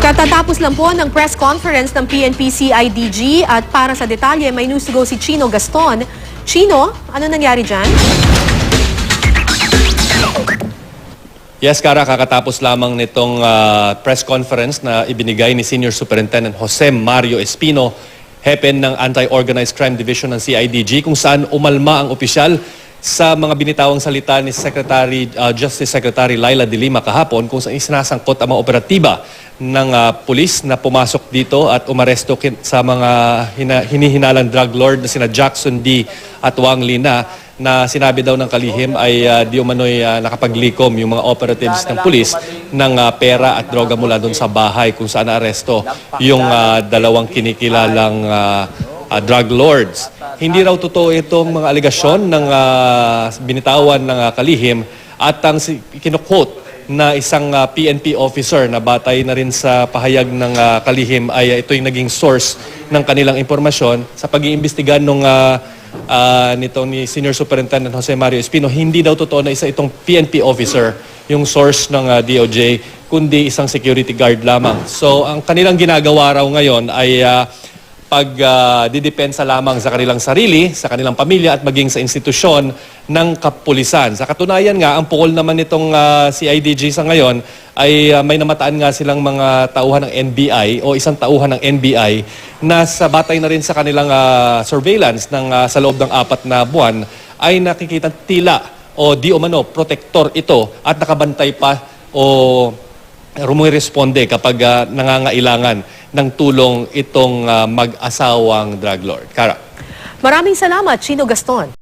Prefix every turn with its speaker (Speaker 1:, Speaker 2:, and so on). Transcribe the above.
Speaker 1: Katatapos lang po ng press conference ng PNP-CIDG at para sa detalye may news to go si Chino Gaston. Chino, ano nangyari dyan?
Speaker 2: Yes, Kara, kakatapos lamang nitong press conference na ibinigay ni Senior Superintendent Jose Mario Espino, hepe ng Anti-Organized Crime Division ng CIDG, kung saan umalma ang opisyal sa mga binitawang salita ni Justice Secretary Laila de Lima kahapon, kung saan isinasangkot ang mga operatiba ng pulis na pumasok dito at umaresto sa mga hinihinalang drug lord na sina Jackson D. at Wang Lina, na sinabi daw ng kalihim ay di umano'y nakapaglikom yung mga operatives ng pulis ng pera at droga mula doon sa bahay kung saan naaresto yung dalawang kinikilalang drug lords. Hindi raw totoo itong mga aligasyon ng binitawan ng kalihim at ang kinuquote na isang PNP officer na batay na rin sa pahayag ng kalihim ay ito yung naging source ng kanilang impormasyon sa pag-iimbestiga nung nito ni Senior Superintendent Jose Mario Espino. Hindi daw totoo na isa itong PNP officer yung source ng DOJ, kundi isang security guard lamang. So ang kanilang ginagawa raw ngayon ay didepensa lamang sa kanilang sarili, sa kanilang pamilya at maging sa institusyon ng kapulisan. Sa katunayan nga, ang pukol naman nitong CIDG sa ngayon ay may namataan nga silang mga tauhan ng NBI o isang tauhan ng NBI na sa batay na rin sa kanilang surveillance sa loob ng 4 na buwan ay nakikita tila o di umano protector ito at nakabantay pa o rumiresponde kapag nangangailangan ng tulong itong mag-asawang drug lord. Kara.
Speaker 1: Maraming salamat, Chino Gaston.